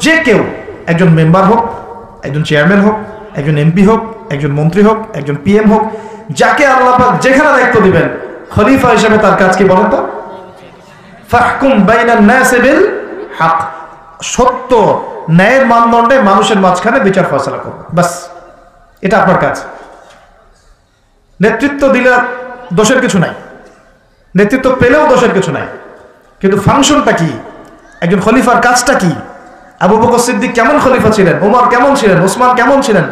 যে কেউ, একজন মেম্বার হোক, একজন চেয়ারম্যান হোক, একজন এমপি হোক, একজন মন্ত্রী হোক, একজন পিএম হোক, যাকে আল্লাহ পাক যেখানে দায়িত্ব দিবেন, খলিফা হিসেবে তার কাজ কি বলেন তো? ফাহকুম বাইনান নাস বিল হক, সত্য ন্যায়ের মানদণ্ডে মানুষের মাঝখানে বিচার ফয়সালা করবে, বাস এটা আপনার কাজ। নেতৃত্ব দিলে দোষের কিছু নাই, নেতৃত্ব পেলেও দোষের কিছু নাই, কিন্তু ফাংশনটা কি, একজন খলিফার কাজটা কি? আবু বকর সিদ্দিক কেমন খলিফা ছিলেন, ওমর কেমন ছিলেন, ওসমান কেমন ছিলেন,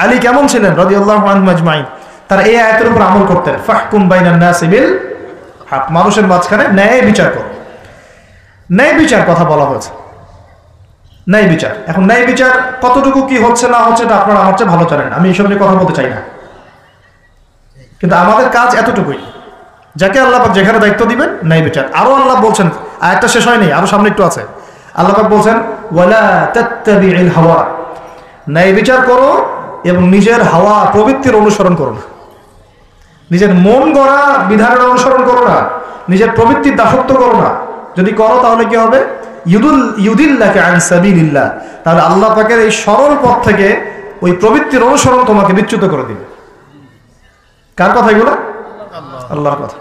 আলী কেমন ছিলেন রাদিয়াল্লাহু আনহুম আজমাইন? তারা এই আয়াতের উপর আমল করতেন, ফাহকুম বাইনান নাস বিল হক, মানুষের মাঝখানে ন্যায় বিচার করো। ন্যায় বিচার কথা বলা হয়েছে, ন্যায় বিচার। এখন ন্যায় বিচার কতটুকু কি হচ্ছে না হচ্ছে এটা আপনারা আমার চেয়ে ভালো জানেন, আমি এইসব নিয়ে কথা বলতে চাই না, কিন্তু আমাদের কাজ এতটুকুই, যাকে আল্লাহ পাক যেখানে দায়িত্ব দিবেন ন্যায় বিচার। আরো আল্লাহ বলছেন, আয়াতটা শেষ হয়নি, আরো সামনে একটু আছে, আল্লাহ পাক বলছেন ওয়ালা তাত্তাবিউল হাওয়া, ন্যায় বিচার করো এবং নিজের হাওয়া প্রবৃত্তির অনুসরণ করো না, নিজের মন গড়া বিধানের অনুসরণ করো না, নিজের প্রবৃত্তির দাসত্ব করো না। যদি করো তাহলে কি হবে? ইউদিল্লাকা আন সাবিলিল্লাহ, তাহলে আল্লাহ পাকের এই সরল পথ থেকে ওই প্রবৃত্তির অনুসরণ তোমাকে বিচ্যুত করে দিবে। কার কথা এগুলো? আল্লাহর কথা।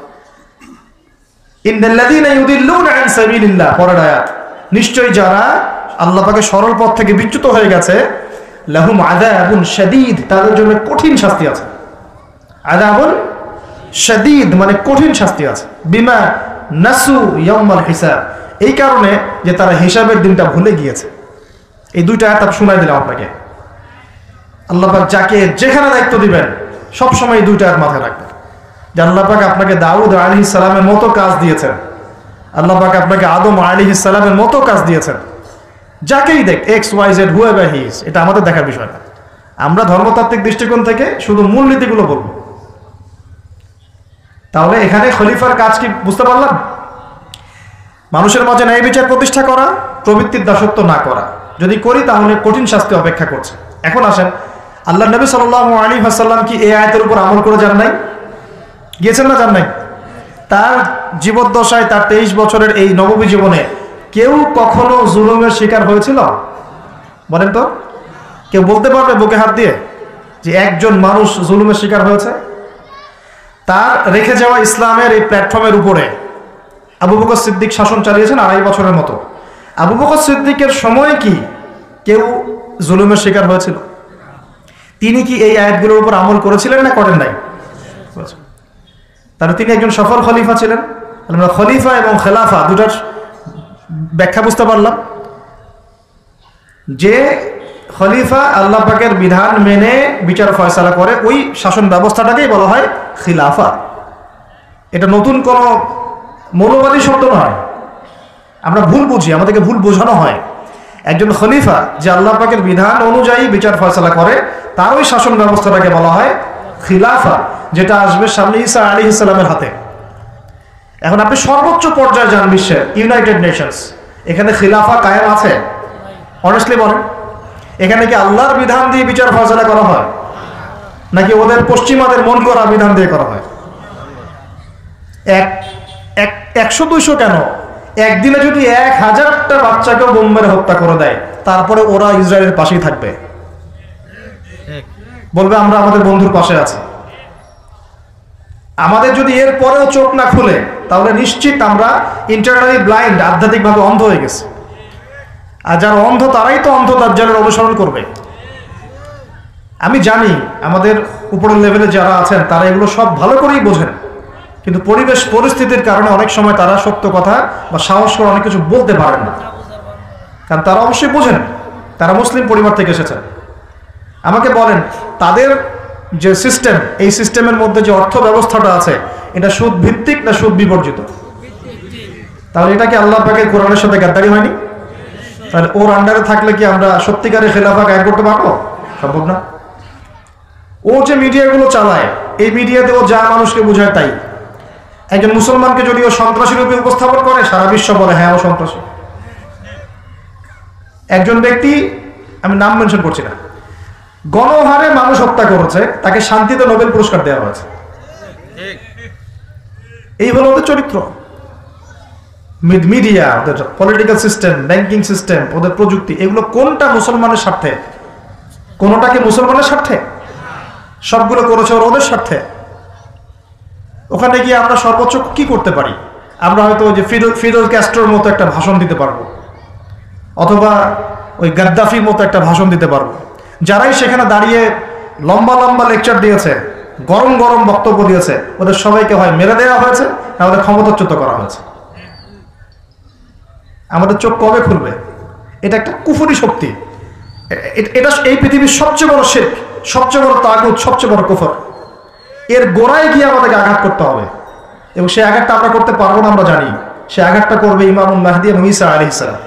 ইন্নাল্লাযীনা ইউদিল্লুনা আন সাবিলিল্লাহ, পরের আয়াত, নিশ্চয়ই যারা আল্লাহ পাকের সরল পথ থেকে বিচ্যুত হয়ে গেছে, লাহুম আযাবুন শাদীদ, তাদের জন্য কঠিন শাস্তি আছে। আযাবুন শাদীদ মানে কঠিন শাস্তি আছে, বিমা নাসু ইয়াউমাল হিসাব, এই কারণে যে তারা হিসাবের দিনটা ভুলে গিয়েছে। এই দুইটা আয়াত শোনাই দিলাম আপনাকে। আল্লাহ পাক যাকে যেখানে দায়িত্ব দিবেন সবসময় এই দুইটা আয়াত মাথায় রাখবেন, যে আল্লাহ পাক আপনাকে দাউদ আলাইহিস সালামের মতো কাজ দিয়েছেন, আল্লাহ পাক আপনাকে আদম আলাইহিস সালামের মতো কাজ দিয়েছেন। যাকেই দেখ, X Y Z whoever he is, এটা আমাদের দেখার বিষয় না। আমরা ধর্মতাত্ত্বিক দৃষ্টিকোণ থেকে শুধু মূলনীতিগুলো বলবো। তাহলে এখানে খলিফার কাজ কি বুঝতে পারলাম? মানুষের মাঝে ন্যায় বিচার প্রতিষ্ঠা করা, প্রবৃত্তির দাসত্ব না করা। যদি করি তাহলে কঠিন শাস্তি অপেক্ষা করছে। এখন আসেন, আল্লাহ নবী সাল্লাল্লাহু আলাইহি ওয়াসাল্লাম কি এই আয়াতের উপর আমল করে যান নাই? গিয়েছেন না যান নাই? তার জীবদ্দশায়, তার 23 বছরের এই নববী জীবনে কেউ কখনো জুলুমের শিকার হয়েছিল? বলেন তো, কেউ বলতে পারবে বুকে হাত দিয়ে যে একজন মানুষ জুলুমের শিকার হয়েছে? তার রেখে যাওয়া ইসলামের এই প্ল্যাটফর্মের উপরে আবু বকর সিদ্দিক শাসন চালিয়েছেন 2.5 বছরের মতো। আবু বকর সিদ্দিকের সময় কি কেউ জুলুমের শিকার হয়েছিল? তিনি কি এই আয়াতগুলোর উপর আমল করেছিলেন না করেন নাই? তাহলে তিনি একজন সফল খলিফা ছিলেন। আমরা খলিফা এবং খেলাফা দুটার ব্যাখ্যা বুঝতে পারলাম। যে খলিফা আল্লাহ পাকের বিধান মেনে বিচার ফয়সালা করে, ওই শাসন ব্যবস্থাটাকেই বলা হয় খিলাফা। এটা নতুন কোন মৌলবাদী শব্দ নয়, আমরা ভুল বুঝি, আমাদেরকে ভুল বোঝানো হয়। একজন খলিফা যে আল্লাহ পাকের বিধান অনুযায়ী বিচার ফয়সালা করে, তার ওই শাসন ব্যবস্থাটাকে বলা হয় খিলাফা, যেটা আসবে সামনে ঈসা আলাইহিস সালামের হাতে। এখন আপনি সর্বোচ্চ পর্যায়ে যান বিশ্বের, ইউনাইটেড নেশনস, এখানে খিলাফা কায়েম আছে? অনেস্টলি বলেন, এখানে কি আল্লাহর বিধান দিয়ে বিচার ফয়সালা করা হয়, নাকি ওদের পশ্চিমাদের মন করা বিধান দিয়ে করা হয়? 100-200 কেন, একদিনে যদি 1000টা বাচ্চাকেও বোম মেরে হত্যা করে দেয়, তারপরে ওরা ইসরায়েলের পাশেই থাকবে, বলবে আমরা আমাদের বন্ধুর পাশে আছি। আমাদের যদি এর পরেও চোখ না খুলে, তাহলে নিশ্চিত আমরা ইন্টারনালি ব্লাইন্ড, আধ্যাত্মিকভাবে অন্ধ হয়ে গেছি। আর যারা অন্ধ তারাই তো অন্ধ দাজ্জালের অনুসরণ করবে। আমি জানি আমাদের উপরের লেভেলে যারা আছেন তারা এগুলো সব ভালো করেই বোঝেন, কিন্তু পরিবেশ পরিস্থিতির কারণে অনেক সময় তারা সত্য কথা বা সাহস করে অনেক কিছু বলতে পারেন না, কারণ তারা অবশ্যই বোঝেন, তারা মুসলিম পরিবার থেকে এসেছেন। আমাকে বলেন, তাদের যে সিস্টেম, এই সিস্টেমের মধ্যে যে অর্থ ব্যবস্থাটা আছে, এটা সুদ ভিত্তিক না সুদ বিবর্জিত? তাহলে এটা কি আল্লাহ পাকের কোরআনের সাথে গাদ্দারি হয়নি? তাহলে ওর আন্ডারে থাকলে কি আমরা সত্যিকারের খেলাফা কায়েম করতে পারবো? সম্ভব না। ও যে মিডিয়াগুলো চালায়, এই মিডিয়াতে ও যা মানুষকে বোঝায় তাই। একজন মুসলমানকে যদি ও সন্ত্রাসী রূপে উপস্থাপন করে, সারা বিশ্ব বলে হ্যাঁ ও সন্ত্রাসী। একজন ব্যক্তি, আমি নাম মেনশন করছি না, গণহারে মানুষ হত্যা করেছে, তাকে শান্তিতে নোবেল পুরস্কার দেওয়া হয়েছে। এই হলো ওদের চরিত্র। মিডিয়া, ওদের পলিটিক্যাল সিস্টেম, ব্যাংকিং সিস্টেম, ওদের প্রযুক্তি, এগুলো কোনটা মুসলমানের স্বার্থে? কোনটা কি মুসলমানের স্বার্থে? সবগুলো করেছে ওদের স্বার্থে। ওখানে গিয়ে আমরা সর্বোচ্চ কি করতে পারি? আমরা হয়তো ওই যে ফিদেল ক্যাস্ট্রোর মতো একটা ভাষণ দিতে পারবো, অথবা ওই গাদ্দাফির মতো একটা ভাষণ দিতে পারবো। যারাই সেখানে দাঁড়িয়ে লম্বা লম্বা লেকচার দিয়েছে, গরম গরম বক্তব্য দিয়েছে, ওদের সবাইকে হয় মেরে দেওয়া হয়েছে না ওদের ক্ষমতাচ্যুত করা হয়েছে। আমাদের চোখ কবে খুলবে? এটা একটা কুফরি শক্তি। এটা এই পৃথিবীর সবচেয়ে বড় শিরক, সবচেয়ে বড় তাগুত, সবচেয়ে বড় কুফর। এর গোড়ায় গিয়ে আমাদেরকে আঘাত করতে হবে, এবং সেই আঘাতটা আমরা করতে পারবো না, আমরা জানি। সে আঘাতটা করবে ইমামুল মাহদী এবং ঈসা আলাইহিস সালাম।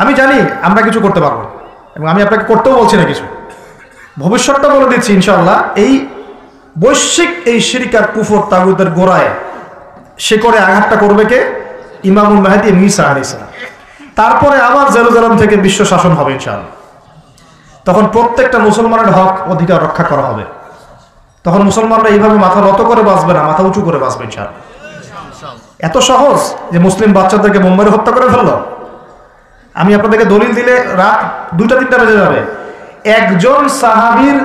আমি জানি আমরা কিছু করতে পারবো, এবং আমি আপনাকে করতেও বলছি না কিছু, ভবিষ্যৎটা বলে দিচ্ছি ইনশাআল্লাহ। এই বৈশ্বিক এই শিরক আর কুফর তাগুতের গোড়ায় শেকড়ে আঘাতটা করবে কে? ইমামুল মাহদী এবং ঈসা আলাইহিস সালাম। তারপরে আবার জেরুজালেম থেকে বিশ্ব শাসন হবে ইনশাআল্লাহ। তখন প্রত্যেকটা মুসলমানের হক অধিকার রক্ষা করা হবে। তখন মুসলমানরা এইভাবে মাথা নত করে বাঁচবে না, মাথা উঁচু করে বাঁচবে ইনশাআল্লাহ। এত সহজ যে মুসলিম বাচ্চাদেরকে মুম্বাইয়ে হত্যা করে ফেললো। আমি আপনাদেরকে দলিল দিলে রাত 2টা-3টা বেজে যাবে। একজন সাহাবীর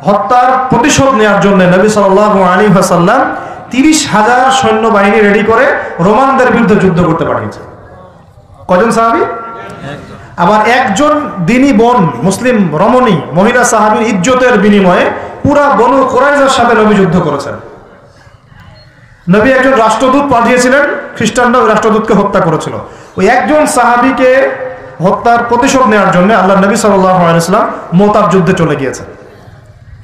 হত্যার প্রতিশোধ নেওয়ার জন্য নবী সাল্লাল্লাহু আলাইহি ওয়াসাল্লাম 30,000 সৈন্যবাহিনী রেডি করে রোমানদের বিরুদ্ধে যুদ্ধ করতে পাঠিয়েছে। কজন সাহাবী? আবার একজন দিনী বোন, মুসলিম রমণী মহিলা সাহাবীর ইজ্জতের বিনিময়ে পুরা বনু কুরাইজার সাথে নবী যুদ্ধ করেছেন। নবী একজন রাষ্ট্রদূত পাঠিয়েছিলেন, খ্রিস্টানরা ওই রাষ্ট্রদূতকে হত্যা করেছিল। ওই একজন সাহাবীকে হত্যার প্রতিশোধ নেওয়ার জন্য আল্লাহ নবী সাল্লাল্লাহু আলাইহি ওয়াসাল্লাম মুতার যুদ্ধে চলে গিয়েছেন।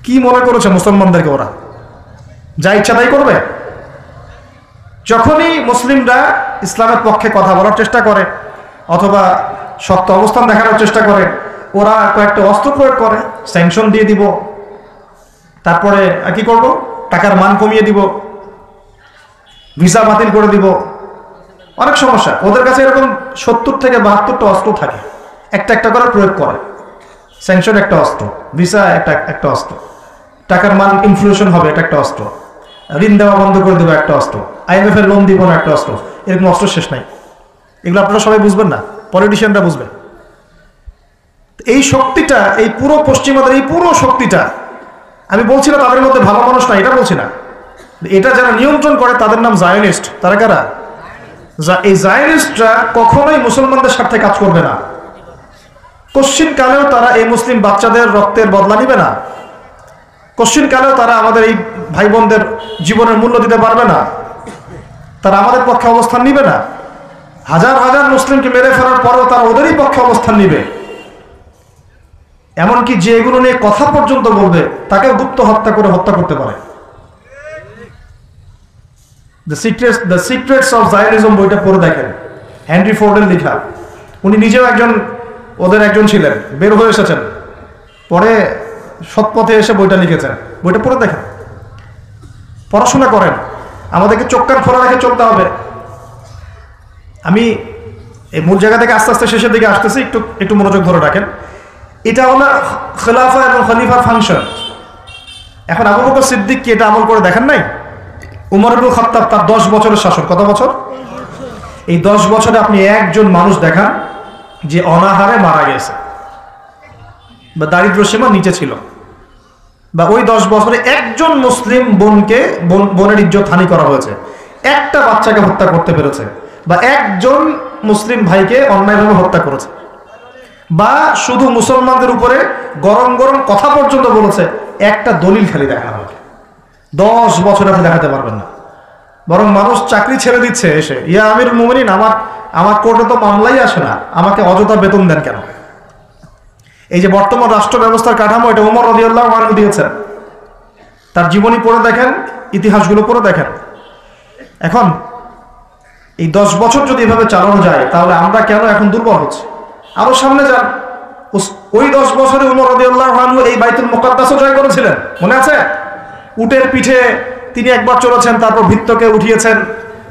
কি মনে করেছে মুসলমানদেরকে ওরা যা ইচ্ছা তাই করবে? যখনই মুসলিমরা ইসলামের পক্ষে কথা বলার চেষ্টা করে অথবা শক্ত অবস্থান দেখানোর চেষ্টা করে, ওরা কয়েকটা অস্ত্র প্রয়োগ করে, স্যাংশন দিয়ে দিব, তারপরে কি করব, টাকার মান কমিয়ে দিব, ভিসা বাতিল করে দিব, অনেক সমস্যা। ওদের কাছে এরকম 70 থেকে 72টা অস্ত্র থাকে, একটা একটা করে প্রয়োগ করে। স্যাংশন একটা অস্ত্র, ভিসা একটা অস্ত্র, টাকার মান ইনফ্লেশন হবে এটা একটা অস্ত্র, ঋণ দেওয়া বন্ধ করে দেবো একটা অস্ত্র, IMF এর লোন দিব না একটা অস্ত্র। এরকম অস্ত্র শেষ নাই। এগুলো আপনারা সবাই বুঝবেন না, পলিটিশিয়ানরা বুঝবেন। এই শক্তিটা, এই পুরো পশ্চিমাদের এই পুরো শক্তিটা, আমি বলছি না তাদের মধ্যে ভালো মানুষ না, এটা বলছি না। এটা যারা নিয়ন্ত্রণ করে তাদের নাম জায়নিস্ট। তারা কারা? এই জায়নিস্টরা কখনোই মুসলমানদের স্বার্থে কাজ করবে না। কশ্চিন কালেও তারা এই মুসলিম বাচ্চাদের রক্তের বদলা নিবে না। কশ্চিন কালেও তারা আমাদের এই ভাই বোনদের জীবনের মূল্য দিতে পারবে না। তারা আমাদের পক্ষে অবস্থান নিবে না। হাজার হাজার মুসলিমকে মেরে ফেলার পরেও তারা ওদেরই পক্ষে অবস্থান নিবে। এমনকি যে এগুলো নিয়ে কথা পর্যন্ত বলবে তাকে গুপ্ত হত্যা করে হত্যা করতে পারে। দ্য সিক্রেটস অফ জায়নিজম বইটা পড়ে দেখেন, হেনরি ফোর্ডের লেখা। উনি নিজেও ওদের একজন ছিলেন, বের হয়ে এসেছেন, পরে সৎপথে এসে বইটা লিখেছেন। বইটা পড়ে দেখেন, পড়াশোনা করেন। আমাদেরকে চোখ কান খোলা রেখে চলতে হবে। আমি এই মূল জায়গা থেকে আস্তে আস্তে শেষের দিকে আসতেছি, একটু মনোযোগ ধরে রাখেন। এটা হলো খেলাফা এবং খলিফার ফাংশন। এখন আবু বকর সিদ্দিক কি এটা আমল করে দেখেন নাই? উমর ইবনে খাত্তাব তার 10 বছরের শাসন, কত বছর? এই 10 বছরে আপনি একজন মানুষ দেখান যে অনাহারে মারা গেছে বা দারিদ্র সীমার নিচে ছিল, বা ওই 10 বছরে একজন মুসলিম বোনের ইজ্জত হানি করা হয়েছে, একটা বাচ্চাকে হত্যা করতে পেরেছে, বা একজন মুসলিম ভাইকে অন্যায়ভাবে হত্যা করেছে, বা শুধু মুসলমানদের উপরে গরম গরম কথা পর্যন্ত বলেছে, একটা দলিল খালি দেখা হবে। 10 বছরে আপনি দেখাতে পারবেন না। বরং মানুষ চাকরি ছেড়ে দিচ্ছে এসে, ইয়া আমিরুল মুমিনিন, আমার কোর্টে তো মামলাই আসে না, আমাকে অযথা বেতন দেন কেন? এই যে বর্তমান রাষ্ট্র ব্যবস্থার কাঠামো, এটা ওমর রাদিয়াল্লাহু আনহু দিয়েছেন। তার জীবনী পড়ে দেখেন, ইতিহাসগুলো পড়ে দেখেন। এখন এই 10 বছর যদি এভাবে চালানো যায়, তাহলে আমরা কেন এখন দুর্বল হচ্ছে? আরো সামনে যান, ওই 10 বছরে ওমর রাদিয়াল্লাহু আনহু এই বাইতুল মুকাদ্দাসও জয় করেছিলেন, মনে আছে? উটের পিঠে তিনি একবার চলেছেন, তারপর ভিত্তকে উঠিয়েছেন।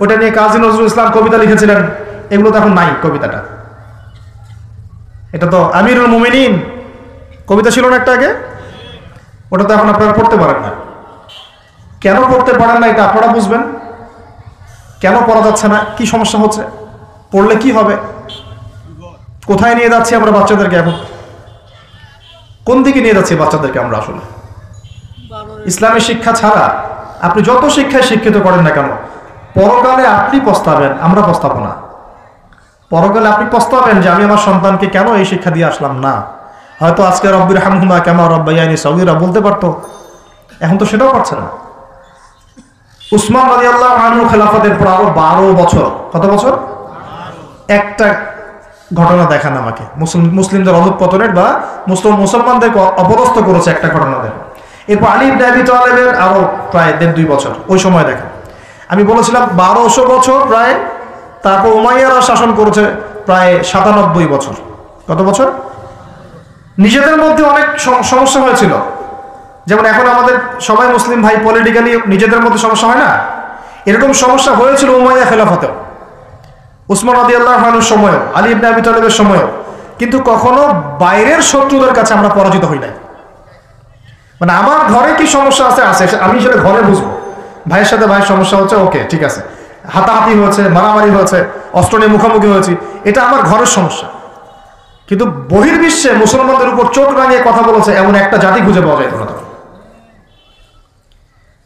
ওটা নিয়ে কাজী নজরুল ইসলাম কবিতা লিখেছিলেন। এগুলো তো এখন নাই। কবিতাটা, এটা তো আমিরুল মুমিনিন কবিতা ছিল না একটা আগে, ওটা তো এখন আপনারা পড়তে পারেন না। কেন পড়তে পারেন না এটা আপনারা বুঝবেন। কেন পড়া যাচ্ছে না, কি সমস্যা হচ্ছে, পড়লে কি হবে, কোথায় নিয়ে যাচ্ছি আমরা বাচ্চাদেরকে, এখন কোন দিকে নিয়ে যাচ্ছি বাচ্চাদেরকে আমরা? আসলে ইসলামী শিক্ষা ছাড়া আপনি যত শিক্ষায় শিক্ষিত করেন না কেন, পরকালে আপনি পস্তাবেন, আমরা পস্তাবো না। পরকালে আপনি পস্তাবেন যে আমি আমার সন্তানকে কেন এই শিক্ষা দিয়ে আসলাম না। হয়তো আজকে রব্বির হামহুমা কামা রাব্বায়ানি সগীরা বলতে পারতো, এখন তো সেটাও পারছে না। উসমান রাদিয়াল্লাহু আনহু খেলাফতের পর আরো 12 বছর, কত বছর? একটা ঘটনা দেখান আমাকে, মুসলিমদের অধঃপতনের বা মুসলমানদেরকে অপদস্থ করেছে একটা ঘটনা দেখো। এরপর আলী ইবনে আবি তালেবের আরো প্রায় 1.5-2 বছর, ওই সময় দেখেন। আমি বলেছিলাম 1200 বছর প্রায়। তারপর উমাইয়ারা শাসন করেছে প্রায় 97 বছর। কত বছর? নিজেদের মধ্যে অনেক সমস্যা হয়েছিল। যেমন এখন আমাদের সবাই মুসলিম ভাই, পলিটিক্যালি নিজেদের মধ্যে সমস্যা হয় না, এরকম সমস্যা হয়েছিল উমাইয়া খেলাফতেও, উসমান রাদিয়াল্লাহু আনহুর সময়ও, আলী ইবনে আবি তালেবের সময়ও। কিন্তু কখনো বাইরের শত্রুদের কাছে আমরা পরাজিত হই নাই। মানে আমার ঘরে কি সমস্যা আছে, আমি সেটা ঘরে বুঝবো। ভাইয়ের সাথে ভাইয়ের সমস্যা হচ্ছে, ওকে ঠিক আছে, হাতাহাতি হয়েছে, মারামারি হয়েছে, অস্ত্র নিয়ে মুখোমুখি হয়েছি, এটা আমার ঘরের সমস্যা। কিন্তু বহির্বিশ্বে মুসলমানদের উপর চোখ রাঙিয়ে কথা বলেছে এমন একটা জাতি খুঁজে পাওয়া যায় না।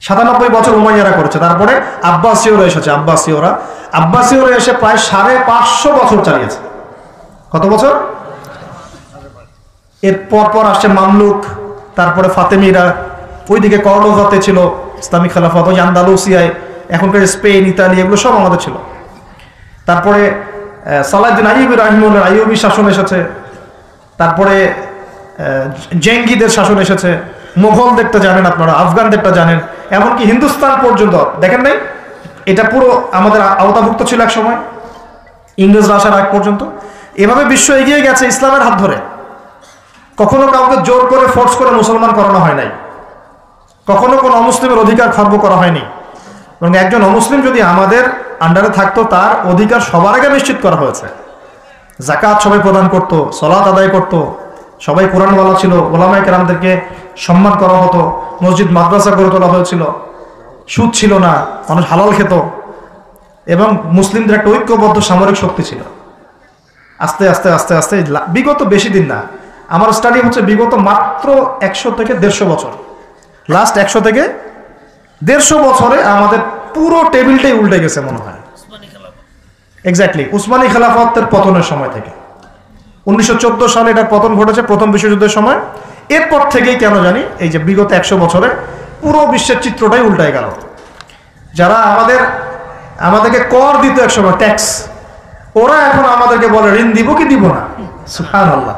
97 বছর উমাইয়ারা করেছে। তারপরে আব্বাসীয়রা এসেছে, আব্বাসীয়রা এসে প্রায় 550 বছর চালিয়েছে। কত বছর? এর পর আসছে মামলুক, তারপরে ফাতেমিরা, ওইদিকে কর্ডোভাতে ছিল ইসলামিক খেলাফত, ওই আন্দালুসিয়ায়, এখনকার স্পেন, ইতালি, এগুলো সব আমাদের ছিল। তারপরে সালাহউদ্দিন আইয়ুবী রাহিমাহুল্লাহ, আইয়ুবী শাসন এসেছে। তারপরে জেঙ্গিদের শাসন এসেছে, মোগলদেরটা জানেন আপনারা, আফগানদেরটা জানেন, এমনকি হিন্দুস্তান পর্যন্ত দেখেন নাই, এটা পুরো আমাদের আওতাভুক্ত ছিল এক সময়, ইংরেজরা আসার আগ পর্যন্ত। এভাবে বিশ্ব এগিয়ে গেছে ইসলামের হাত ধরে। কখনো কাউকে জোর করে ফোর্স করে মুসলমান করানো হয় নাই, কখনো কোনো অমুসলিমের অধিকার খর্ব করা হয়নি। এবং একজন অমুসলিম যদি আমাদের আন্ডারে থাকতো, তার অধিকার সবার আগে নিশ্চিত করা হয়েছে। যাকাত সবাই প্রদান করত, সালাত আদায় করত, সবাই কোরআনওয়ালা ছিল, ওলামায়ে কেরামদেরকে সম্মান করা হতো, মসজিদ মাদ্রাসা গড়ে তোলা হয়েছিল, সুদ ছিল না, মানুষ হালাল খেত, এবং মুসলিমদের একটা ঐক্যবদ্ধ সামরিক শক্তি ছিল। আস্তে আস্তে আস্তে আস্তে বিগত বেশি দিন না, আমার স্টাডি হচ্ছে বিগত মাত্র 100 থেকে 150 বছর, লাস্ট 100 থেকে 150 বছরে আমাদের পুরো টেবিলটাই উল্টে গেছে মনে হয়। এক্স্যাক্টলি উসমানী খেলাফতের পতনের সময় থেকে 1914 সালে এটার পতন ঘটেছে, প্রথম বিশ্বযুদ্ধের সময়। এরপর থেকেই কেন জানি এই যে বিগত 100 বছরে পুরো বিশ্বের চিত্রটাই উল্টায় গেল। যারা আমাদেরকে কর দিত একসময়, ট্যাক্স, ওরা এখন আমাদেরকে বলে ঋণ দিব কি দিব না। সুবহানাল্লাহ,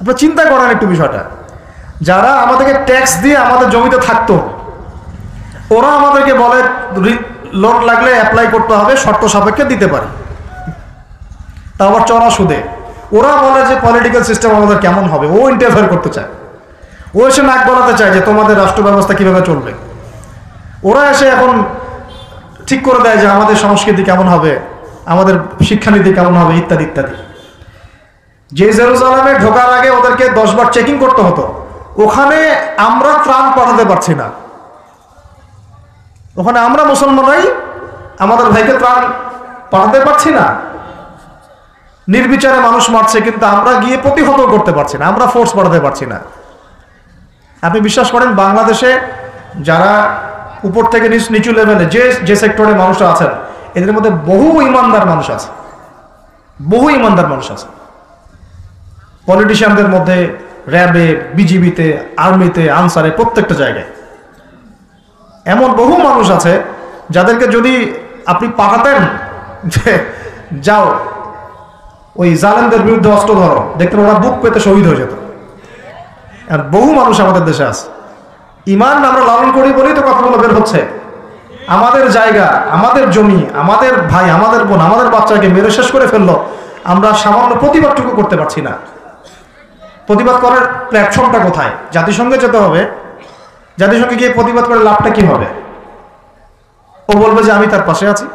আপনারা চিন্তা করেন একটু বিষয়টা। যারা আমাদেরকে ট্যাক্স দিয়ে আমাদের জমিতে থাকতো, ওরা আমাদেরকে বলে লোন লাগলে অ্যাপ্লাই করতে হবে, শর্ত সাপেক্ষে দিতে পারি, তা আবার চড়া সুদে। ওরা বলে যে পলিটিক্যাল সিস্টেম আমাদের কেমন হবে, ও ইন্টারফেয়ার করতে চায়, ও এসে নাক গলাতে চায় যে তোমাদের রাষ্ট্র ব্যবস্থা কিভাবে চলবে। ওরা এসে এখন ঠিক করে দেয় যে আমাদের সংস্কৃতি কেমন হবে, আমাদের শিক্ষানীতি কেমন হবে, ইত্যাদি ইত্যাদি। যে জেরুজালেমে ঢোকার আগে ওদেরকে 10 বার চেকিং করতে হতো, ওখানে আমরা ত্রাণ পাঠাতে পারছি না, ওখানে আমরা মুসলমানরাই আমাদের ভাইকে ত্রাণ পাঠাতে পারছি না। নির্বিচারে মানুষ মারছে, কিন্তু আমরা গিয়ে প্রতিহত করতে পারছি না, আমরা ফোর্স পাঠাতে পারছি না। আপনি বিশ্বাস করেন, বাংলাদেশে যারা উপর থেকে নিচু লেভেলে যে সেক্টরে মানুষরা আছেন, এদের মধ্যে বহু ইমানদার মানুষ আছে, বহু ইমানদার মানুষ আছে। পলিটিশিয়ানদের মধ্যে, র্যাবে, বিজিবিতে, আর্মিতে, আনসারে, প্রত্যেকটা জায়গায় এমন বহু মানুষ আছে যাদেরকে যদি আপনি পাঠাতেন যে যাও ওই জালেমদের বিরুদ্ধে অস্ত্র ধরো, দেখতেন ওরা বুক পেতে শহীদ হয়ে যেত। আর বহু মানুষ আমাদের দেশে আছে, ইমান আমরা লালন করি বলেই তো কথাগুলো বের হচ্ছে। আমাদের জায়গা, আমাদের জমি, আমাদের ভাই, আমাদের বোন, আমাদের বাচ্চাকে মেরে শেষ করে ফেললো, আমরা সামান্য প্রতিবাদটুকু করতে পারছি না। প্রতিবাদ করার প্ল্যাটফর্মটা কোথায়? জাতিসংঘে যেতে হবে। জাতিসংঘে গিয়ে প্রতিবাদ করে লাভটা কি হবে? ও বলবে যে আমি তার পাশে আছি,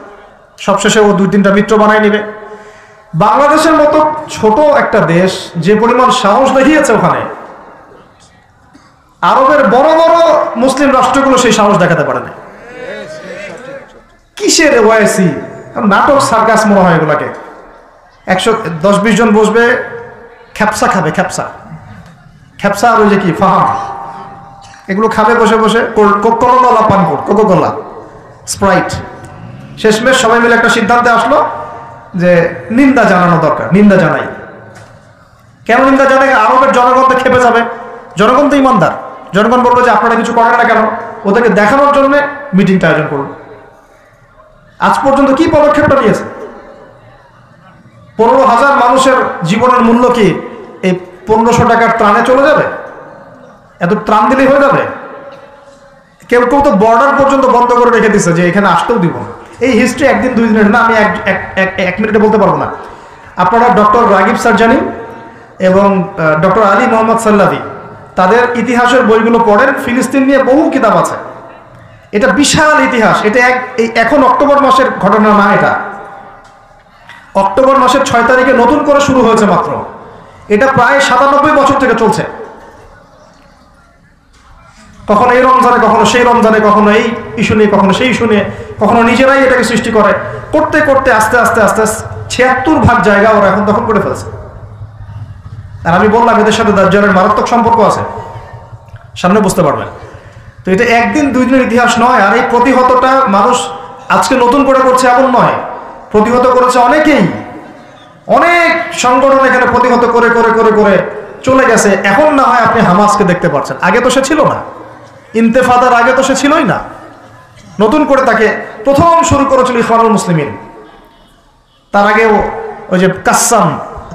সবশেষে ও 2-3টা মিত্র বানায় নিবে। বাংলাদেশের মতো ছোট একটা দেশ যে পরিমাণ সাহস দেখিয়েছে, ওখানে আরবের বড় বড় মুসলিম রাষ্ট্রগুলো সেই সাহস দেখাতে পারে না। কিসের ওয়াইসি, নাটক সার্কাস মনে হয় এগুলাকে। 110-20 জন বসবে, খ্যাপসা খাবে, খ্যাপসা আর ওই যে কি ফাহাম, এগুলো খাবে বসে বসে, কোকা-কোলা পান কর, কোকা-কোলা, স্প্রাইট। শেষমেশ সবাই মিলে একটা সিদ্ধান্তে আসলো যে নিন্দা জানানো দরকার, নিন্দা জানাই। কেন নিন্দা জানাই? আরবের জনগণ তো খেপে যাবে, জনগণ তো ইমানদার, জনগণ বলবো যে আপনারা কিছু করেন না কেন, ওদেরকে দেখানোর জন্য মিটিংটা আয়োজন করুন। আজ পর্যন্ত কি পদক্ষেপটা নিয়েছে? 15,000 মানুষের জীবনের মূল্য কি এই 1500 টাকার ত্রাণে চলে যাবে? এত ত্রাণ দিলেই হয়ে যাবে? কেউ কেউ তো বর্ডার পর্যন্ত বন্ধ করে রেখে দিচ্ছে যে এখানে আসতেও দিব না। এই হিস্ট্রি 1 দিন 2 দিনের না, আমি এক মিনিটে বলতে পারবো না। আপনারা ডক্টর রাগিব সারজানি এবং ডক্টর আলী মোহাম্মদ সাল্লাভি তাদের ইতিহাসের বইগুলো পড়েন, ফিলিস্তিন নিয়ে বহু কিতাব আছে। এটা বিশাল ইতিহাস। এটা এখন অক্টোবর মাসের ঘটনা না, এটা অক্টোবর মাসের 6 তারিখে নতুন করে শুরু হয়েছে মাত্র। এটা প্রায় 97 বছর থেকে চলছে। কখনো এই রমজানে, কখনো সেই রমজানে, কখনো এই ইস্যু নিয়ে, কখনো সেই ইস্যু নিয়ে, কখনো নিজেরাই এটাকে সৃষ্টি করে, করতে করতে আস্তে আস্তে আস্তে 76 ভাগ জায়গা ওরা এখন দখল করে ফেলছে। আর আমি বললাম এদের সাথে দাজ্জালের মারাত্মক সম্পর্ক আছে, সামনে বুঝতে পারবেন। তো এটা 1 দিন 2 দিনের ইতিহাস নয়। আর এই প্রতিহতটা মানুষ আজকে নতুন করে করছে এমন নয়, প্রতিহত করেছে অনেকেই, অনেক সংগঠন এখানে প্রতিহত করে করে করে করে চলে গেছে। এখন না হয় আপনি হামাসকে দেখতে পাচ্ছেন, আগে তো সে ছিল না। ইন্তেফাদার আগে তো সে ছিলই না, নতুন করে তাকে প্রথম শুরু করেছিল ইখওয়ানুল মুসলিমিন। তার আগেও ওই যে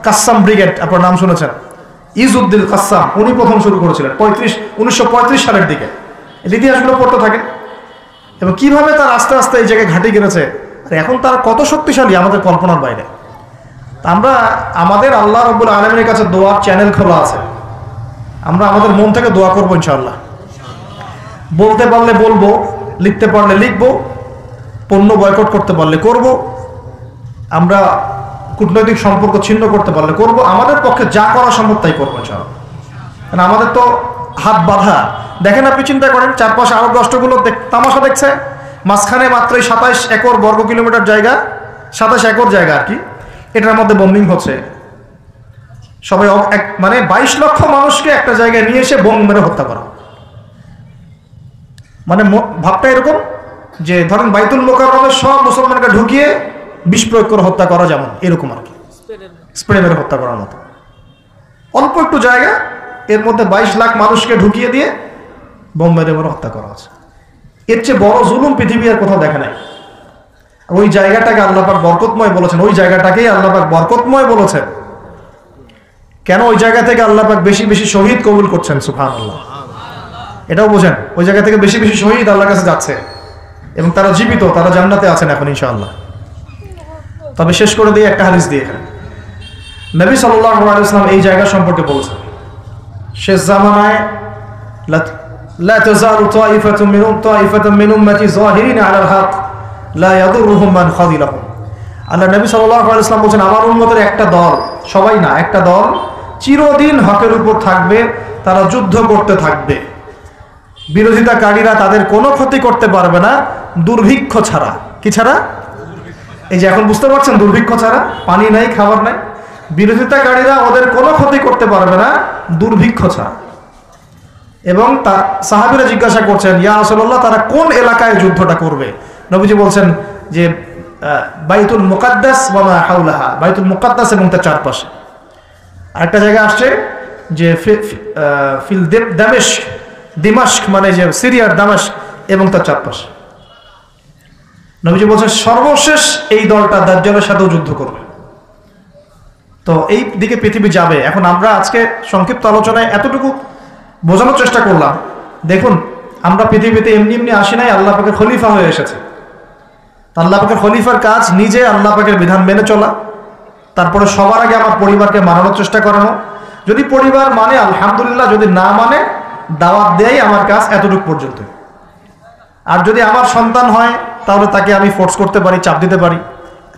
কাসসাম ব্রিগেড, আপনার নাম শুনেছেন, ইজউদ্দিন কাসসাম, উনি প্রথম শুরু করেছিলেন 1935 সালের দিকে। ইতিহাসগুলো পড়তে থাকে এবং কিভাবে তার আস্তে আস্তে এই জায়গায় ঘাঁটি গেড়েছে। আর এখন তার কত শক্তিশালী আমাদের কল্পনার বাইরে। আমরা আমাদের আল্লাহ রাব্বুল আলামিনের কাছে দোয়ার চ্যানেল খোলা আছে, আমরা আমাদের মন থেকে দোয়া করবো ইনশাআল্লাহ। বলতে পারলে বলবো, লিখতে পারলে লিখবো, পণ্য বয়কট করতে পারলে করব, আমরা কূটনৈতিক সম্পর্ক ছিন্ন করতে পারলে করব, আমাদের পক্ষে যা করা সম্ভব তাই করবো ইনশাআল্লাহ। কারণ আমাদের তো হাত বাঁধা। দেখেন, আপনি চিন্তা করেন, চারপাশে আরব রাষ্ট্রগুলো তামাশা দেখছে, মাঝখানে মাত্রই 27 একর বর্গ কিলোমিটার জায়গা, 27 একর জায়গা আর কি, এটার মধ্যে বোম্বিং হচ্ছে। সবাই মানে 22 লক্ষ মানুষকে একটা জায়গায় নিয়ে এসে বোম মেরে হত্যা করা। মানে ভাবটা এরকম যে ধরেন বাইতুল মোকাররমে সব মুসলমানকে ঢুকিয়ে বিষ প্রয়োগ করে হত্যা করা, যেমন এরকম আর কি, স্প্রে মেরে হত্যা করার মতো। অল্প একটু জায়গা, এর মধ্যে 22 লাখ মানুষকে ঢুকিয়ে দিয়ে বোম মেরে মেরে হত্যা করা আছে। এর চেয়ে বড় জুলুম পৃথিবী আর কোথাও দেখা নাই। ওই জায়গাটাকে আল্লাহ পাক বরকতময় বলেছেন, ওই জায়গাটাকেই আল্লাহ পাক বরকতময় বলেছেন। কেন? ওই জায়গা থেকে আল্লাহ পাক বেশি বেশি শহীদ কবুল করছেন, সুবহানাল্লাহ। এটাও বোঝেন, ওই জায়গা থেকে বেশি বেশি শহীদ আল্লাহর কাছে যাচ্ছে এবং তারা জীবিত, তারা জান্নাতে আছেন এখন ইনশাআল্লাহ। তবে শেষ করে দিয়ে একটা হাদিস দিয়ে, এখানে নবী সাল্লাল্লাহু আলাইহি ওয়াসাল্লাম এই জায়গা সম্পর্কে বলেছেন, শেষ জামানায় লা তাযালু তাইফাতুম মিন উম্মতি যাহিরিন আলাল হক লা ইয়াদুরুহুম মান খাযিলাহুম। আল্লাহ নবী সাল্লাল্লাহু আলাইহি ওয়াসাল্লাম বলেছেন, আমার উম্মতের একটা দল, সবাই না, একটা দল চিরদিন হকের উপর থাকবে, তারা যুদ্ধ করতে থাকবে, বিরোধিতাকারীরা তাদের কোনো ক্ষতি করতে পারবে না দুর্ভিক্ষ ছাড়া। কি ছাড়া? এই যে এখন বুঝতে পারছেন, দুর্ভিক্ষ ছাড়া, পানি নাই, খাবার নাই, বিরোধিতাকারীরা ওদের কোনো ক্ষতি করতে পারবে না দুর্ভিক্ষ ছাড়া। এবং তার সাহাবীরা জিজ্ঞাসা করছেন, ইয়া রাসূলুল্লাহ, তারা কোন এলাকায় যুদ্ধটা করবে? নবীজি বলছেন যে বাইতুল মুকাদ্দাস ওয়া মা হাওলাহা, বাইতুল মুকাদ্দাস এবং তার চারপাশে। আরেকটা জায়গা আসছে যে ফিল দিমাশক, মানে যে সিরিয়ার দামেস্ক এবং তার চারপাশে। নবীজি বলছেন সর্বশেষ এই দলটা দাজ্জালের সাথেও যুদ্ধ করবে। তো এই দিকে পৃথিবী যাবে। এখন আমরা আজকে সংক্ষিপ্ত আলোচনায় এতটুকু বোঝানোর চেষ্টা করলাম। দেখুন, আমরা পৃথিবীতে এমনি এমনি আসি নাই, আল্লাহ পাকের খলিফা হয়ে এসেছে। আল্লাহ পাকের খলিফার কাজ নিজে আল্লাহ পাকের বিধান মেনে চলা, তারপরে সবার আগে আমার পরিবারকে মানানোর চেষ্টা করানো। যদি পরিবার মানে আলহামদুলিল্লাহ, যদি না মানে দাওয়াত দেয়াই আমার কাজ, এতটুকু পর্যন্ত। আর যদি আমার সন্তান হয় তাহলে তাকে আমি ফোর্স করতে পারি, চাপ দিতে পারি,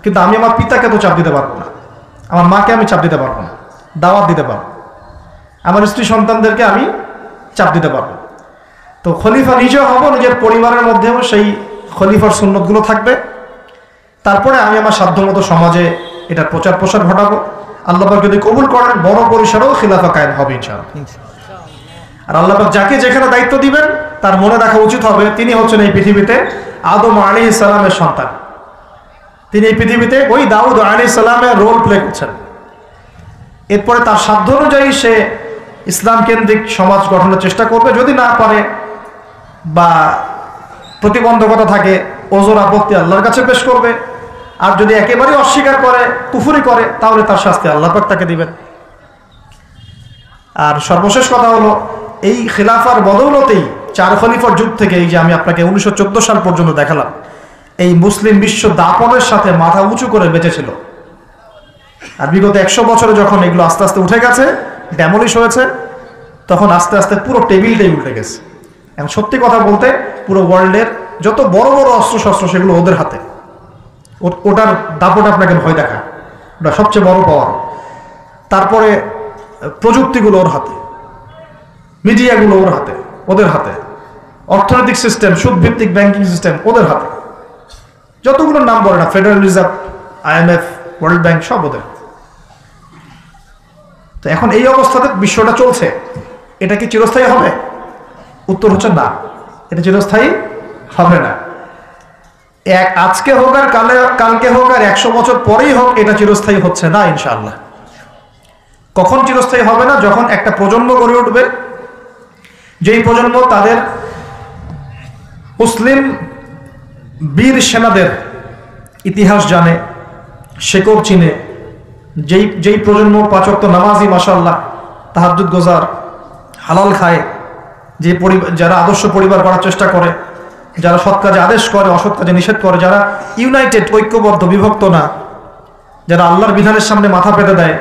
কিন্তু আমি আমার পিতাকে তো চাপ দিতে পারবো না, আমার মাকে আমি চাপ দিতে পারবো না, দাওয়াত দিতে পারবো। আমার স্ত্রী সন্তানদেরকে আমি চাপ দিতে পারবো। তো খলিফা নিজেও হব, নিজের পরিবারের মধ্যেও সেই খলিফার সুন্নতগুলো থাকবে, তারপরে আমি আমার সাধ্যমতো সমাজে এটা প্রচার প্রসার ঘটাবো। আল্লাহ পাক যদি কবুল করেন বড় পরিসরেও খিলাফা কায়েম হবে ইনশাআল্লাহ। আর আল্লাহ পাক যাকে যেখানে দায়িত্ব দিবেন তার মনে রাখা উচিত হবে তিনি হচ্ছেন এই পৃথিবীতে আদম আলাইহিস সালামের সন্তান। তিনি এই পৃথিবীতে ওই দাউদ আলাইহিস সালামের রোল প্লে করছেন। এরপরে তার সাধ্য অনুযায়ী সে ইসলাম কেন্দ্রিক সমাজ গঠনের চেষ্টা করবে। যদি না পারে বা প্রতিবন্ধকতা থাকে, ওজোর আপত্তি আল্লাহর কাছে পেশ করবে। আর যদি একেবারেই অস্বীকার করে, কুফরি করে, তাহলে তার শাস্তি আল্লাহ পাক তাকে দিবেন। আর সর্বশেষ কথা হলো, এই খিলাফার বদৌলতেই 4 খলিফার যুগ থেকে এই যে আমি আপনাকে 1914 সাল পর্যন্ত দেখালাম, এই মুসলিম বিশ্ব দাপনের সাথে মাথা উঁচু করে বেঁচেছিল। আর বিগত 100 বছরে যখন এগুলো আস্তে আস্তে উঠে গেছে, ড্যামলিশ হয়েছে, তখন আস্তে আস্তে পুরো টেবিলটাই উঠে গেছে। এখন সত্যি কথা বলতে পুরো ওয়ার্ল্ডের যত বড় বড় অস্ত্রশস্ত্র সেগুলো ওদের হাতে। ওটার দাপট আপনাকে ভয় দেখা, ওটা সবচেয়ে বড় পাওয়ার। তারপরে প্রযুক্তিগুলো ওর হাতে, মিডিয়াগুলো ওর হাতে, ওদের হাতে, অর্থনৈতিক সিস্টেম, সুদভিত্তিক ব্যাংকিং সিস্টেম ওদের হাতে। যতগুলোর নাম বলে না, federal reserve, IMF, world bank, সব ওদের। তো এখন এই অবস্থাতে বিশ্বটা চলছে, এটা কি চিরস্থায়ী হবে? উত্তর হচ্ছে না, এটা চিরস্থায়ী হবে না। আজকে হোক আর কালকে হোক আর 100 বছর পরেই হোক, এটা চিরস্থায়ী হচ্ছে না ইনশাআল্লাহ। কখন চিরস্থায়ী হবে না? যখন একটা প্রজন্ম গড়ে উঠবে, যেই প্রজন্ম তাদের মুসলিম বীর সেনাদের ইতিহাস জানে, শেকড় চিনে, যেই প্রজন্ম 5 ওয়াক্ত নামাজি, মাশাআল্লাহ, তাহাজ্জুদ গোজার, হালাল খায়, যে যারা আদর্শ পরিবার করার চেষ্টা করে, যারা সৎ কাজে আদেশ করে, অসৎ কাজে নিষেধ করে, যারা ইউনাইটেড, ঐক্যবদ্ধ, বিভক্ত না, যারা আল্লাহর বিধানের সামনে মাথা পেতে দেয়,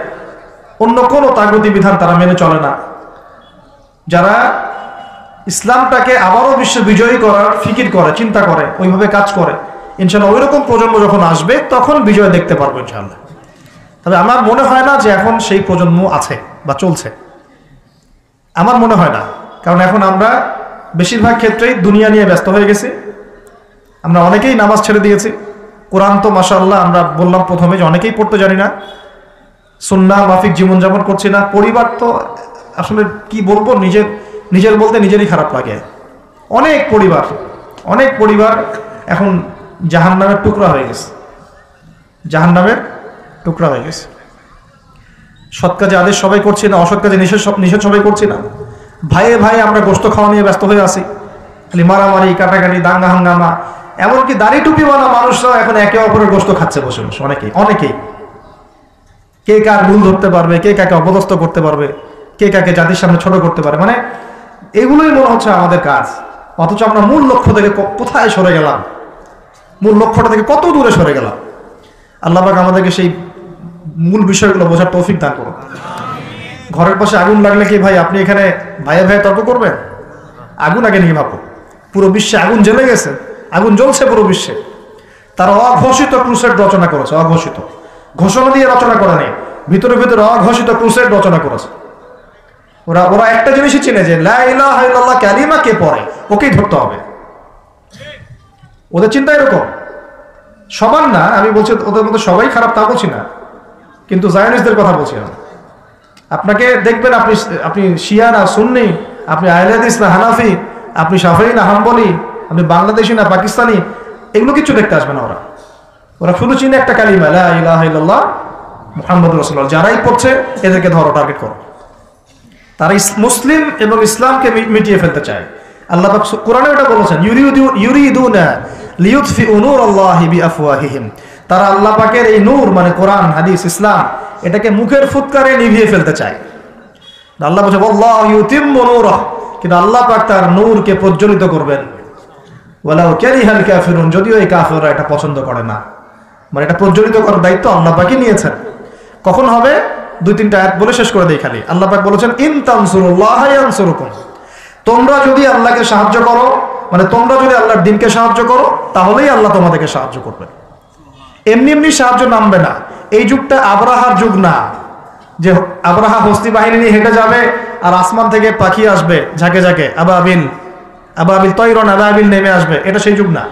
অন্য কোনো তাগুতি বিধান তারা মেনে চলে না, যারা ইসলামটাকে আবারও বিশ্ব বিজয়ী করার ফিকির করে, চিন্তা করে, ওইভাবে কাজ করে, ইনশাআল্লাহ ওই রকম প্রজন্ম যখন আসবে তখন বিজয় দেখতে পারবো ইনশাআল্লাহ। তবে আমার মনে হয় না যে এখন সেই প্রজন্ম আছে বা চলছে, আমার মনে হয় না। কারণ এখন আমরা বেশিরভাগ ক্ষেত্রেই দুনিয়া নিয়ে ব্যস্ত হয়ে গেছি। আমরা অনেকেই নামাজ ছেড়ে দিয়েছি। কোরআন তো মাশাআল্লাহ আমরা বললাম প্রথমে যে অনেকেই পড়তে জানি না, সুন্নাহ মাফিক জীবনযাপন করছি না। পরিবার তো আসলে কি বলবো, নিজের বলতে নিজেরই খারাপ লাগে। অনেক পরিবার এখন জাহান্নামের টুকরা হয়ে গেছে, জাহান্নামের টুকরা হয়ে গেছে। সৎ কাজে আদেশ সবাই করছি না, অসৎ কাজে নিষেধ সবাই করছি না। ভাইয়ে ভাই আমরা গোশত খাওয়া নিয়ে ব্যস্ত হয়ে আছি, খালি মারামারি, কাটাকাটি, দাঙ্গা হাঙ্গামা। এমনকি দাড়ি টুপিওয়ালা মানুষরাও এখন একে অপরের গোশত খাচ্ছে বসে বসে। অনেকেই কে কার ভুল ধরতে পারবে, কে কাকে অপদস্থ করতে পারবে, কে কাকে জাতির সামনে ছোট করতে পারে, মানে এগুলোই মনে হচ্ছে আমাদের কাজ। অথচ আমরা মূল লক্ষ্য থেকে কোথায় সরে গেলাম, মূল লক্ষ্যটা থেকে কত দূরে সরে গেলাম। আল্লাহ পাক আমাদেরকে সেই মূল বিষয়গুলো বোঝার তৌফিক দান করুন। ঘরের পাশে আগুন লাগলে কি ভাই আপনি এখানে ভাইয়ে ভাইয়ে তর্ক করবেন? আগুন আগে নিয়ে ভাবো। পুরো বিশ্বে আগুন জ্বলে গেছে, আগুন জ্বলছে পুরো বিশ্বে। তারা অঘোষিত ক্রুসেড রচনা করেছে, অঘোষিত, ঘোষণা দিয়ে রচনা করে নেই, ভিতরে ভিতরে অঘোষিত ক্রুসেড রচনা করেছে। ওরা একটা জিনিসই চিনে যে লা ইলাহা ইল্লাল্লাহ কালিমা কে পড়ে ওকেই ধরতে হবে। ওদের চিন্তা এরকম। সবার না, আমি বলছি ওদের মধ্যে সবাই খারাপ তা বলছি না, কিন্তু জায়নিস্টদের কথা বলছি আমি। আপনাকে দেখবেন আপনি শিয়া না সুন্নি, আপনি আহলে হাদিস না হানাফি, আপনি শাফিঈ না হাম্বলি, আপনি বাংলাদেশি না পাকিস্তানি, এগুলো কিছু দেখতে আসবে না। ওরা শুধু চিনে একটা কালিমা লা ইলাহা ইল্লাল্লাহ মুহাম্মাদুর রাসূলুল্লাহ। যারাই পড়ছে এদেরকে ধরো, টার্গেট করো। তারা মুসলিম এবং ইসলামকে মিটিয়ে ফেলতে চায়। আল্লাহ পাক কোরআনে এটা বলেছেন, ইউরিদুনা লিইউতফিউ নূরাল্লাহি বিআফওয়াহিহিম। তারা আল্লাহ পাকের এই নূর মানে কোরআন, হাদিস, ইসলাম, এটাকে মুখের ফুৎকারে নিভিয়ে ফেলতে চায়। আল্লাহ বলছে আল্লাহু ইউতিম্মু নূরাহ, কিন্তু আল্লাহ পাক তার নূরকে প্রজ্বলিত করবেন। ওয়ালাউ কারিহাল কাফিরুন, যদিও এই কাফেররা এটা পছন্দ করে না। মানে এটা প্রজ্বলিত করার দায়িত্ব আল্লাহ পাকই নিয়েছেন। কখন হবে? 2-3টা আয়াত বলে শেষ করে দেই খালি। আল্লাহ পাক বলেছেন ইন তানসুরুল্লাহ ইয়ানসুরুকুম, তোমরা যদি আল্লাহকে সাহায্য করো, মানে তোমরা যদি আল্লাহর দ্বীনকে সাহায্য করো, তাহলেই আল্লাহ তোমাদেরকে সাহায্য করবেন। এমনি এমনি সাহায্য নামবে না। এই যুগটা আবরাহার যুগ না, যে আবরাহা হস্তি বাহিনী নিয়ে হেঁটে যাবে আর আসমান থেকে পাখি আসবে ঝাঁকে ঝাঁকে, আবাবিল তৈরন আবাবিল নেমে আসবে। এটা সেই যুগ না।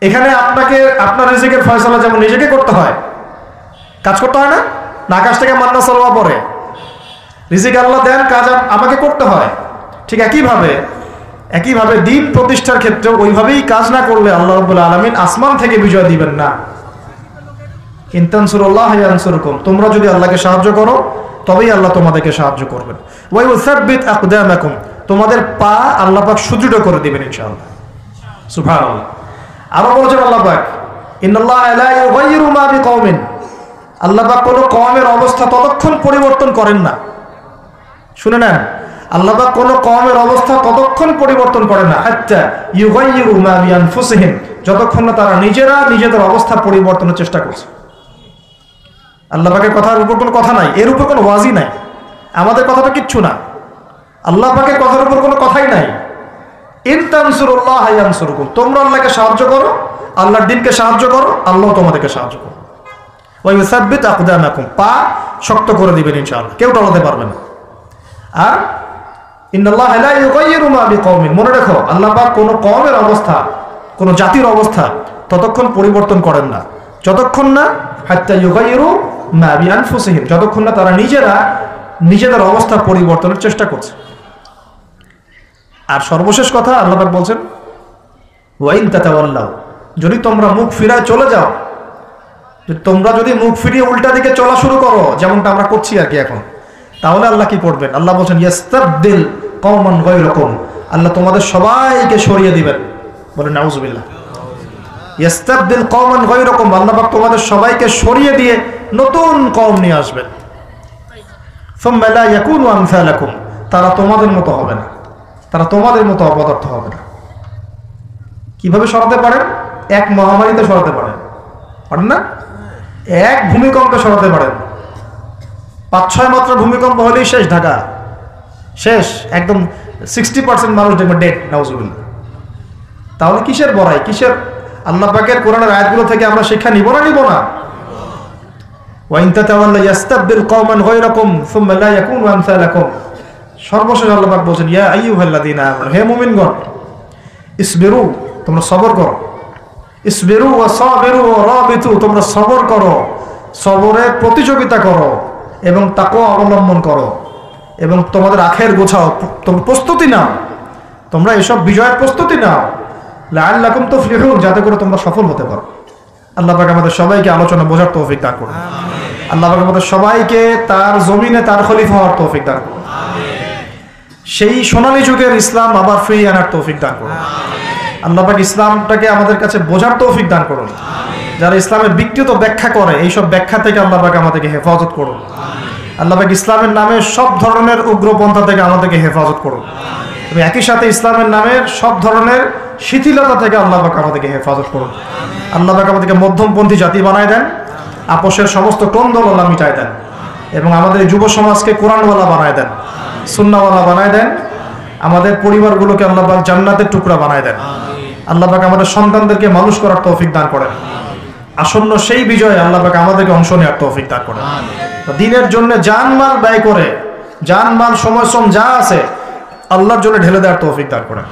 এখানে আপনাকে আপনার রিজিকের ফয়সালা যেমন নিজেকে করতে হয়, কাজ করতে হয় না, না আকাশ থেকে মান্না সালোয়া পড়ে, রিজিক আল্লাহ দেন, কাজ আমাকে করতে হয়। ঠিক একইভাবে দ্বীন প্রতিষ্ঠার ক্ষেত্রে ওইভাবেই কাজ না করলে আল্লাহ রাব্বুল আলামিন আসমান থেকে বিজয় দিবেন না। ইন তানসুরুল্লাহ ইয়ানসুরকুম, তোমরা যদি আল্লাহকে সাহায্য করো তবেই আল্লাহ তোমাদেরকে সাহায্য করবেন। ওয়া ইউসাব্বিত আকদামাকুম, তোমাদের পা আল্লাহ পাক সুদৃঢ় করে দিবেন ইনশাআল্লাহ। সুবহানাল্লাহ। আরো বলেছেন আল্লাহ পাক, ইন্নাল্লাহা লা ইউগাইয়িরু মা বিকওমিন, আল্লাহ পাক কোনো কওমের অবস্থা ততক্ষণ পরিবর্তন করেন না। শুনে নেন, আল্লাহ পাক কোনো কওমের অবস্থা ততক্ষণ পরিবর্তন করে না হাত্তা ইউগাইয়িরু মা বিআনফুসিহিম, যতক্ষণ না তারা নিজেরা নিজেদের অবস্থা পরিবর্তনের চেষ্টা করছে। আল্লাহ পাকের কথার উপর কোনো কথা নাই, এর উপর কোনো ওয়াজি নাই, আমাদের কথাটা কিচ্ছু না, আল্লাহ পাকের কথার উপর কোনো কথাই নাই। ইন তানসুরুল্লাহ ইয়ানসুরকুম, তোমরা আল্লাহকে সাহায্য করো, আল্লাহর দ্বীনকে সাহায্য করো, আল্লাহ তোমাদেরকে সাহায্য করো। ওয়া ইউসাব্বিত আকদামাকুম, পা শক্ত করে দিবেন ইনশাআল্লাহ, কেউ টলাতে পারবে না। আর ইন্নাল্লাহা লা ইউগাইয়িরু মা বিকওমিন, মনে রাখো আল্লাহ পাক কোনো কওমের অবস্থা, কোনো জাতির অবস্থা ততক্ষণ পরিবর্তন করেন না যতক্ষণ না হাত্তা ইউগাইয়িরু মা বিআনফুসিহিম, যতক্ষণ না তারা নিজেরা নিজেদের অবস্থা পরিবর্তনের চেষ্টা করছে। আর সর্বশেষ কথা আল্লাহ পাক বলছেন, ওয়া ইন তাতাওয়াল্লাউ, যদি তোমরা মুখ ফিরায় চলে যাও, তোমরা যদি মুখ ফিরিয়ে উল্টা দিকে চলা শুরু করো, যেমনটা আমরা করছি আর কি এখন, তাহলে আল্লাহ কি করবেন? আল্লাহ বলছেন ইয়াস্তাবদিল কওমান গায়রাকুম, আল্লাহ তোমাদের সবাইকে সরিয়ে দিবেন। বলেন নাউজুবিল্লাহ। ইয়াস্তাবদিল কওমান গায়রাকুম, আল্লাহ পাক তোমাদের সবাইকে সরিয়ে দিয়ে নতুন কওম নিয়ে আসবেন। সুম্মা লা ইয়াকুনু আমসালাকুম, তারা তোমাদের মতো হবে না, তারা তোমাদের মতো অপদার্থ হবে না। কিভাবে সরাতে পারেন? এক মহামারীতে সরাতে পারেন না, এক ভূমিকম্পে সরাতে পারেন। 5-6 মাত্রা ভূমিকম্প হলেই শেষ, ঢাকা শেষ, একদম 60% মানুষ দেখবেন ডেড, নাউজুবিল্লাহ। তাহলে কিসের বড়াই, কিসের? আল্লাহ পাকের কোরআনের আয়াতগুলো থেকে আমরা শিক্ষা নিব না ওয়া ইন তাতাওয়াল্লা ইয়াস্তাবদিল কওমান গায়রাকুম সুম্মা লা ইয়াকুনু আমসালাকুম। সর্বশেষ আল্লাহ পাক বলেন, ইয়া আইয়ুহাল্লাযীনা আমানু, হে মুমিনগণ, ইসবিরু, তোমরা সবর করো, ইসবিরু ওয়া সাবিরু ওয়া রাবিতু, তোমরা সবর করো, সবরের প্রতিযোগিতা করো এবং তাকওয়া অবলম্বন করো এবং তোমাদের আখের গোছাও, তোমরা প্রস্তুতি নাও, তোমরা এসব বিজয়ের প্রস্তুতি নাও, লাআল্লাকুম তুফলিহুন, যাতে করে তোমরা সফল হতে পারো। আল্লাহ পাক আমাদের সবাইকে আলোচনা বোঝার তৌফিক দান করুন। আল্লাহ পাক আমাদের সবাইকে তার জমিনে তার খলিফা হওয়ার তৌফিক দান করুন। সেই সোনালী যুগের ইসলাম আবার ফিরিয়ে আনার তৌফিক দান করুন। আল্লাহ পাক ইসলামটাকে আমাদের কাছে বোঝার তৌফিক দান করুন। যারা ইসলামের বিকৃত ব্যাখ্যা করে, এইসব ব্যাখ্যা থেকে আল্লাহ পাক আমাদেরকে হেফাজত করুন। আল্লাহ পাক ইসলামের নামে সব ধরনের উগ্রপন্থা থেকে আমাদেরকে হেফাজত করুন এবং একই সাথে ইসলামের নামের সব ধরনের শিথিলতা থেকে আল্লাহ পাক আমাদেরকে হেফাজত করুন। আল্লাহ পাক আমাদেরকে মধ্যমপন্থী জাতি বানায় দেন, আপোষের সমস্ত কোন্দল আল্লাহ মিটায় দেন এবং আমাদের যুব সমাজকে কোরআনওয়ালা বানায় দেন, সুন্নাহওয়ালা বানায় দেন, আমাদের পরিবারগুলোকে আল্লাহ পাক জান্নাতের টুকরা বানায় দেন। আল্লাহ পাক আমাদের সন্তানদেরকে মানুষ করার তৌফিক দান করেন। আসন্ন সেই বিজয়ে আল্লাহ পাক আমাদেরকে অংশ নেওয়ার তৌফিক দান করেন। দ্বীনের জন্য জানমাল ব্যয় করে, জানমাল সময় শ্রম যা আছে আল্লাহর জন্য ঢেলে দেওয়ার তৌফিক দান করেন।